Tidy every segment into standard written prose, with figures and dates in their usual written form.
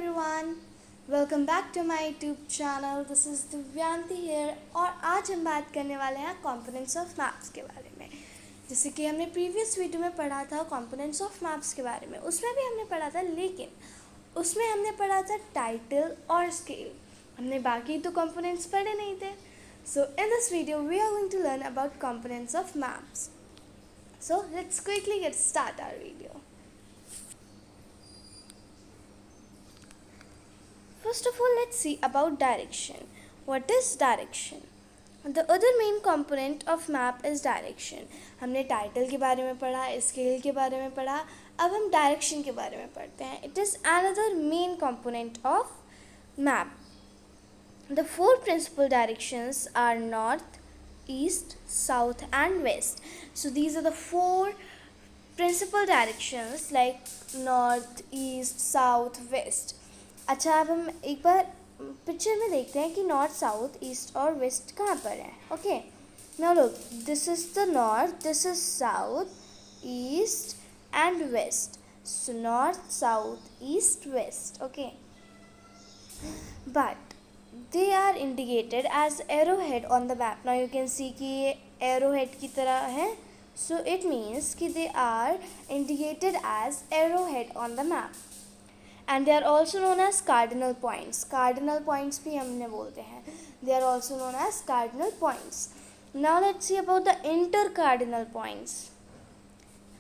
everyone, welcome back to my YouTube channel. This is दिव्यांती here और आज हम बात करने वाले हैं components of maps के बारे में। जैसे कि हमने प्रीवियस वीडियो में पढ़ा था components of maps के बारे में, उसमें भी हमने पढ़ा था, लेकिन उसमें हमने पढ़ा था टाइटल और स्केल। हमने बाकी तो components पढ़े नहीं थे। So in this video we are going to learn about components of maps. So let's quickly get start our video. First of all, let's see about direction. What is direction? The other main component of map is direction. हमने title के बारे में पढ़ा, scale के बारे में पढ़ा, अब हम direction के बारे में पढ़ते हैं. It is another main component of map. The four principal directions are north, east, south and west. So these are the four principal directions like north, east, south, west. अच्छा, अब हम एक बार पिक्चर में देखते हैं कि नॉर्थ, साउथ, ईस्ट और west कहाँ पर है. Okay, now look, this is the north, this is south, east and west. So north, south, east, west. Okay, but they are indicated as arrowhead on the map. Now you can see कि ये arrowhead की तरह है. सो it means कि they are indicated as arrowhead on the map. And they are also known as cardinal points. Cardinal points भी हमने बोलते हैं. They are also known as cardinal points. Now let's see about the intercardinal points.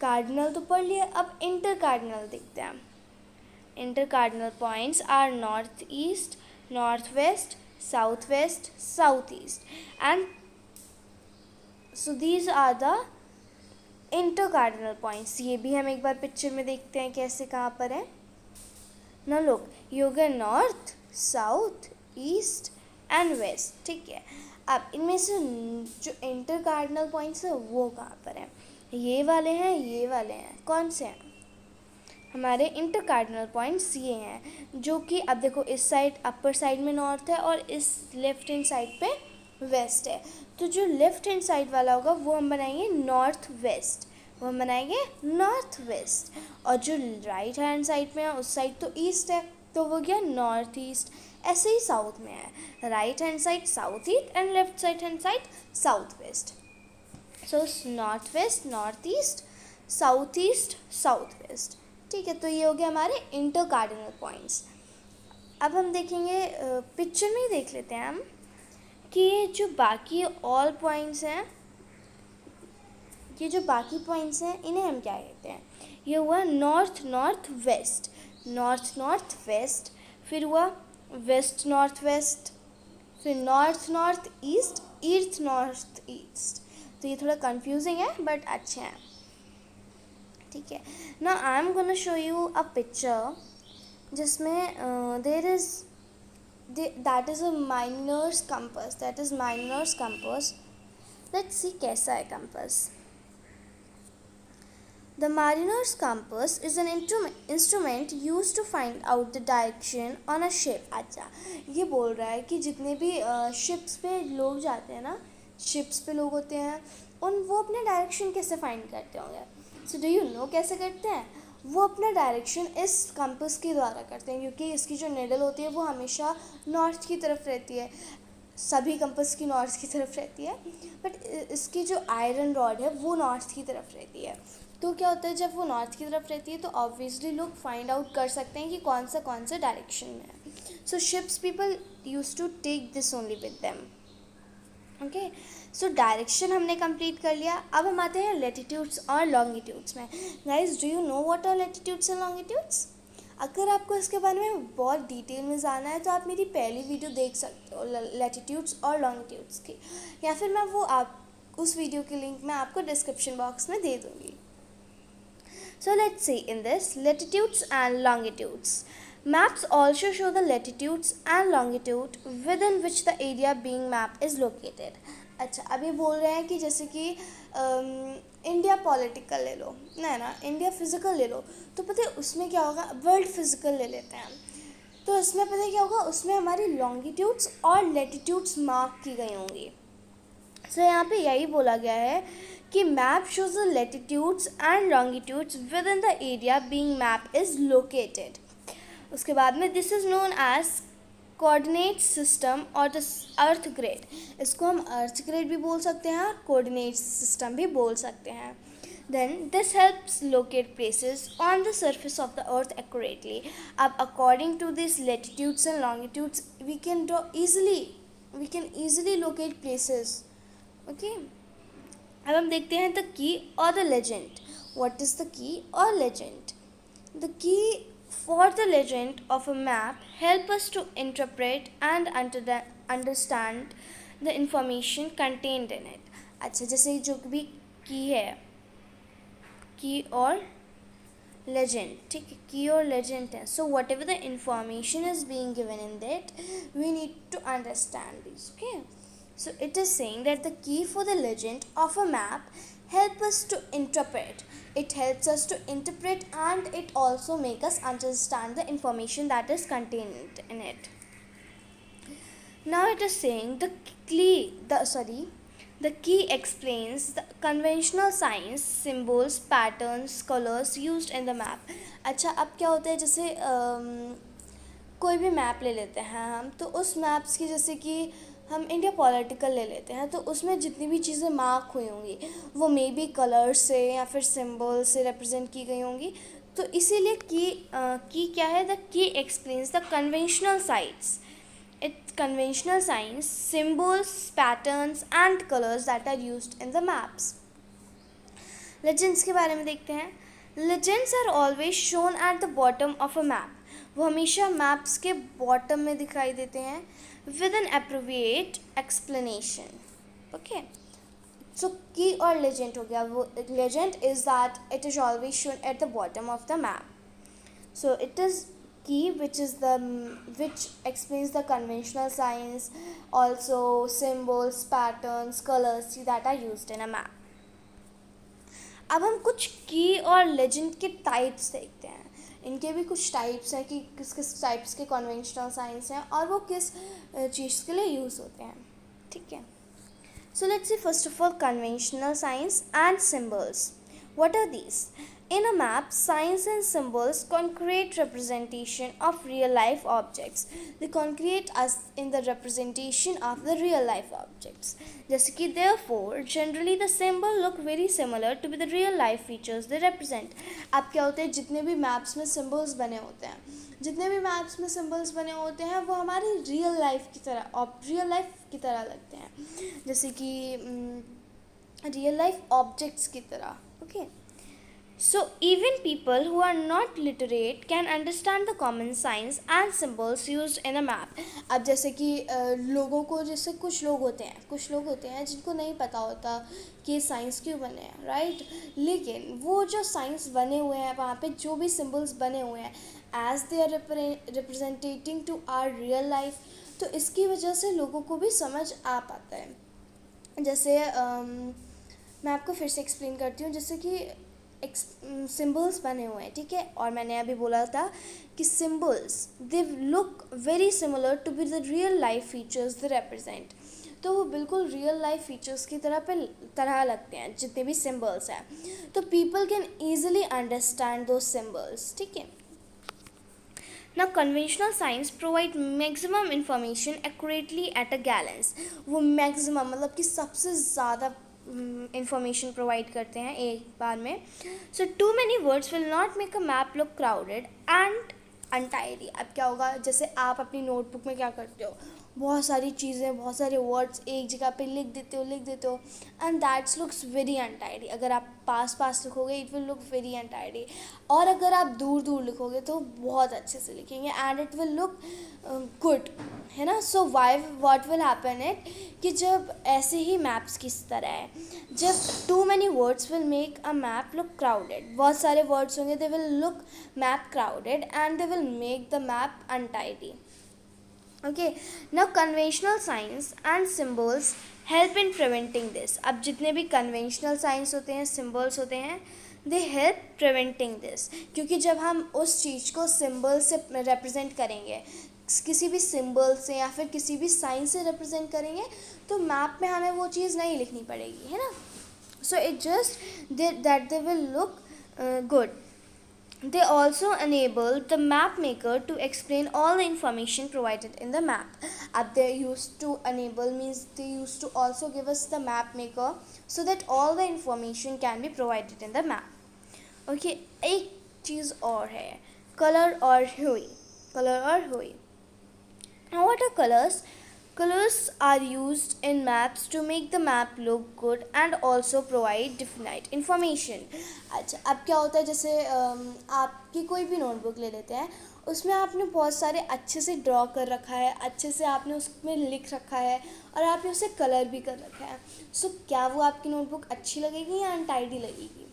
Cardinal तो पढ़ लिए, अब intercardinal देखते हैं. Intercardinal points are northeast, northwest, southwest, southeast, and so these are the intercardinal points. ये भी हम एक बार पिक्चर में देखते हैं कैसे कहाँ पर है. Now look, you get north, south, east and west. ठीक है, अब इनमें से जो इंटरकार्डिनल पॉइंट्स है वो कहाँ पर हैं? ये वाले हैं, ये वाले हैं. कौन से हैं? हमारे इंटरकार्डिनल पॉइंट्स ये हैं, जो कि अब देखो इस साइड अपर साइड में नॉर्थ है और इस लेफ्ट हैंड साइड पे वेस्ट है. तो जो लेफ्ट हैंड साइड वाला होगा वो हम बनाएंगे नॉर्थ वेस्ट, वो हम बनाएंगे नॉर्थ वेस्ट. और जो राइट हैंड साइड में है उस साइड तो ईस्ट है, तो वो गया नॉर्थ ईस्ट. ऐसे ही साउथ में है, right hand side south east and left side hand side south west. So north west, north east, south east, south west. ठीक है, तो ये हो गया हमारे इंटरकार्डिनल पॉइंट्स. अब हम देखेंगे, पिक्चर में ही देख लेते हैं हम कि ये जो बाकी ऑल पॉइंट्स हैं, ये जो बाकी पॉइंट्स हैं इन्हें हम क्या कहते हैं? ये हुआ north north west, north north west, फिर हुआ वेस्ट नॉर्थ वेस्ट, फिर north north east, east north east. तो ये थोड़ा कंफ्यूजिंग है बट अच्छे हैं. ठीक है, now I am gonna show you a picture जिसमें there is that is a miners compass, that is miners compass. Let's see कैसा है compass. The mariner's compass is an instrument used to find out the direction on a ship. अच्छा, ये बोल रहा है कि जितने भी शिप्स पे लोग जाते हैं ना, शिप्स पे लोग होते हैं, वो अपने डायरेक्शन कैसे फाइंड करते होंगे? सो डू यू नो कैसे करते हैं? वो अपना डायरेक्शन इस कंपास के द्वारा करते हैं, क्योंकि इसकी जो निडल होती है वो हमेशा नॉर्थ की तरफ रहती है. सभी कंपास की नॉर्थ की तरफ रहती है, बट इसकी जो आयरन रॉड है वो नॉर्थ की तरफ रहती है. तो क्या होता है, जब वो नॉर्थ की तरफ रहती है तो ऑब्वियसली लोग फाइंड आउट कर सकते हैं कि कौन सा डायरेक्शन में है. So ships people use to take this only with them. Okay, so direction हमने कंप्लीट कर लिया. अब हम आते हैं लेटिट्यूड्स और लॉन्गिट्यूड्स में. Guys, do you know what are latitudes and longitudes? अगर आपको इसके बारे में बहुत डिटेल में जानना है तो आप मेरी पहली वीडियो देख सकते हो लेटिट्यूड्स और लॉन्गिट्यूड्स की, या फिर मैं वो उस वीडियो की लिंक मैं आपको डिस्क्रिप्शन बॉक्स में दे दूँगी. So let's see in this latitudes and longitudes. Maps also show the latitudes and longitude within which the area being mapped is located. अच्छा, अभी बोल रहे हैं कि जैसे कि इंडिया पॉलिटिकल ले लो, ना इंडिया फिजिकल ले लो, तो पता है उसमें क्या होगा? वर्ल्ड फिजिकल ले लेते हैं, तो इसमें पता है क्या होगा? उसमें हमारी लॉन्गिट्यूड्स और लेटिट्यूड्स मार्क की गई होंगी. सो यहाँ पे यही बोला गया है कि map shows the latitudes and longitudes within the area being map is located. उसके बाद में this is known as coordinate system और द अर्थ ग्रिड. इसको हम अर्थ ग्रिड भी बोल सकते हैं और कोऑर्डिनेट सिस्टम भी बोल सकते हैं. Then this helps locate places on the surface of the earth accurately. अब according to these latitudes and longitudes we can easily locate places. Okay. अब हम देखते हैं the key or the legend. What is the key or legend? The key for the legend of a map help us to interpret and understand the information contained in it. अच्छा, जैसे जो भी की है, की और legend, ठीक है, की और legend है. So whatever the information is being given in that, we need to understand this. Okay. So it is saying that the key for the legend of a map help us to interpret. It helps us to interpret and it also make us understand the information that is contained in it. Now it is saying the key explains the conventional signs, symbols, patterns, colors used in the map. अच्छा, अब क्या होता है, जैसे कोई भी map ले लेते हैं हम, तो उस मैप्स की, जैसे कि हम इंडिया पॉलिटिकल ले लेते हैं, तो उसमें जितनी भी चीज़ें मार्क हुई होंगी वो मे बी कलर्स से या फिर सिम्बल से रिप्रेजेंट की गई होंगी. तो इसीलिए की क्या है, the key explains the conventional sites. Its conventional signs, symbols, patterns and colors that are used in the maps. Legends के बारे में देखते हैं. Legends are always shown at the bottom of a map. वो हमेशा maps के bottom में दिखाई देते हैं with an appropriate explanation. Okay. So key और legend हो गया. वो legend is that it is always shown at the bottom of the map. So it is key which explains the conventional signs, also symbols, patterns, colors that are used in a map. अब हम कुछ की और legend के types देखते हैं. इनके भी कुछ टाइप्स हैं कि किस किस टाइप्स के कन्वेंशनल साइंस हैं और वो किस चीज़ के लिए यूज़ होते हैं. ठीक है. So let's see first of all conventional signs and symbols. What are these? In a map, signs and symbols concrete representation of real-life objects. They concrete us in the representation of the real-life objects. जैसे कि therefore, generally the symbol look very similar to be the real-life features they represent. अब क्या होते हैं, जितने भी maps में symbols बने होते हैं वो हमारी real life की तरह लगते हैं. जैसे कि real life objects की तरह. Okay. So even people who are not literate can understand the common signs and symbols used in a map. अब जैसे कि लोगों को, जैसे कुछ लोग होते हैं जिनको नहीं पता होता कि साइंस क्यों बने हैं, राइट. लेकिन वो जो साइंस बने हुए हैं वहाँ पे जो भी सिम्बल्स बने हुए हैं as they are representing to our real life, तो इसकी वजह से लोगों को भी समझ आ पाता है. जैसे मैं आपको फिर से एक्सप्लेन करती हूँ. जैसे कि सिम्बल्स बने हुए हैं, ठीक है, और मैंने अभी बोला था कि symbols they look very similar to be the real life features they represent. तो वो बिल्कुल रियल लाइफ फीचर्स की तरह लगते हैं जितने भी सिम्बल्स हैं. तो पीपल कैन ईजिली अंडरस्टैंड दो सिम्बल्स. ठीक है. Now conventional signs provide maximum information accurately at a glance. वो maximum मतलब कि सबसे ज़्यादा इंफॉर्मेशन प्रोवाइड करते हैं एक बार में. So too many words will not make a map look crowded and untidy. अब क्या होगा, जैसे आप अपनी नोटबुक में क्या करते हो, बहुत सारी चीज़ें, बहुत सारे वर्ड्स एक जगह पे लिख देते हो and that's looks very untidy. अगर आप पास लिखोगे it will look very untidy, और अगर आप दूर लिखोगे तो बहुत अच्छे से लिखेंगे and it will look good, है ना. So what will happen it कि जब ऐसे ही मैप्स किस तरह है, जब too many words will make a map look crowded, बहुत सारे वर्ड्स होंगे, they will look map crowded and they will make the map untidy. Okay, now conventional signs and symbols help in preventing this. अब जितने भी conventional signs होते हैं, symbols होते हैं, they help preventing this. क्योंकि जब हम उस चीज़ को symbol से represent करेंगे, किसी भी symbol से या फिर किसी भी sign से represent करेंगे, तो map में हमें वो चीज़ नहीं लिखनी पड़ेगी, है ना. So it just that they will look good. They also enable the map maker to explain all the information provided in the map. Ab they used to enable means they used to also give us the map maker so that all the information can be provided in the map. Okay, एक चीज़ और है, color और hue. Color और hue. Now what are colors? Colors are used in maps to make the map look good and also provide definite information. अच्छा, अब क्या होता है, जैसे आपकी कोई भी नोटबुक ले लेते हैं, उसमें आपने बहुत सारे अच्छे से ड्रॉ कर रखा है, अच्छे से आपने उसमें लिख रखा है और आपने उसे कलर भी कर रखा है. सो क्या वो आपकी नोटबुक अच्छी लगेगी या अनटाइडी लगेगी?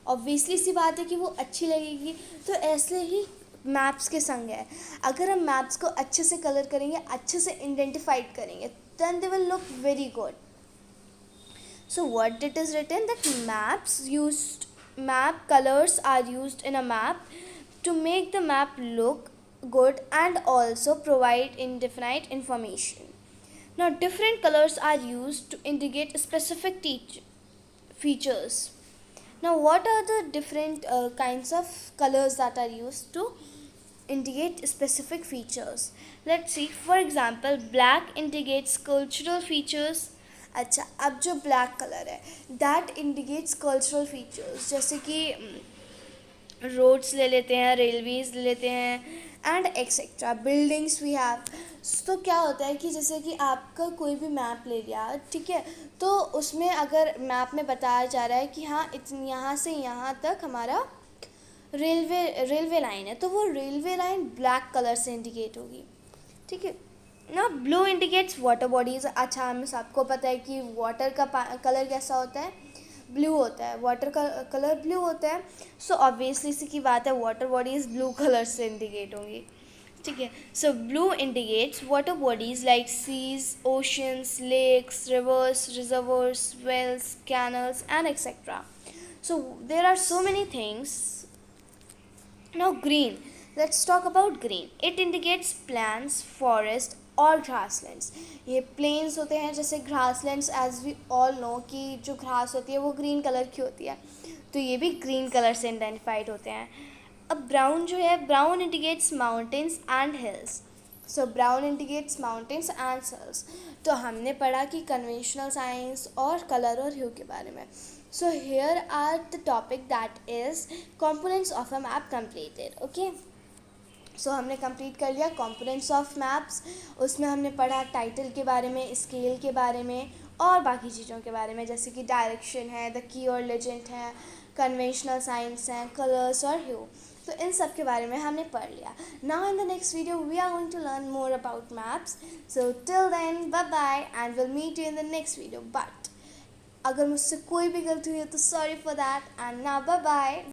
ऑब्वियसली सी बात है कि वो अच्छी लगेगी. तो ऐसे ही मैप्स के संग है. अगर हम मैप्स को अच्छे से कलर करेंगे, अच्छे से आइडेंटिफाइड करेंगे, then they will look very good. So what it is written that map colors are used in a map to make the map look good and also provide indefinite information. Now different colors are used to indicate specific features. Now what are the different kinds of colors that are used to indicate specific features? Let's see. For example, black indicates cultural features. अच्छा, अब जो black colour है that indicates cultural features, जैसे कि roads ले लेते हैं, railways ले लेते हैं and etcetera, buildings we have. तो क्या होता है कि जैसे कि आपका कोई भी मैप ले लिया, ठीक है, तो उसमें अगर मैप में बताया जा रहा है कि हाँ इतनी यहाँ से यहाँ तक हमारा रेलवे लाइन है, तो वो रेलवे लाइन ब्लैक कलर से इंडिकेट होगी. ठीक है ना. Blue indicates water bodies. अच्छा, हमें सबको पता है कि वाटर का कलर कैसा होता है, ब्लू होता है. वाटर का कलर ब्लू होता है. सो ऑब्वियसली सी की बात है, वाटर बॉडीज़ ब्लू कलर से इंडिकेट होंगी. ठीक है. So blue indicates water bodies like seas, oceans, lakes, rivers, reservoirs, wells, canals and etcetera. So there are so many things. Now green. Let's talk about green. It indicates plants, forest और grasslands. ये plains होते हैं, जैसे grasslands as we all know कि जो घास होती है वो green कलर की होती है, तो ये भी green कलर से identified होते हैं. अब brown जो है, brown indicates mountains and hills. So brown indicates mountains and hills. तो हमने पढ़ा कि conventional science और color और hue के बारे में. So here are the topic that is components of a map completed. Okay. सो हमने कंप्लीट कर लिया कंपोनेंट्स ऑफ मैप्स. उसमें हमने पढ़ा टाइटल के बारे में, स्केल के बारे में और बाकी चीज़ों के बारे में, जैसे कि डायरेक्शन है, द की और लेजेंड है, कन्वेंशनल साइंस हैं, कलर्स और ह्यू. तो इन सब के बारे में हमने पढ़ लिया. Now in the next video we are going to learn more about maps. So till then bye bye and will meet you in the next video. But अगर मुझसे कोई भी गलती हुई है तो sorry for that and now bye bye.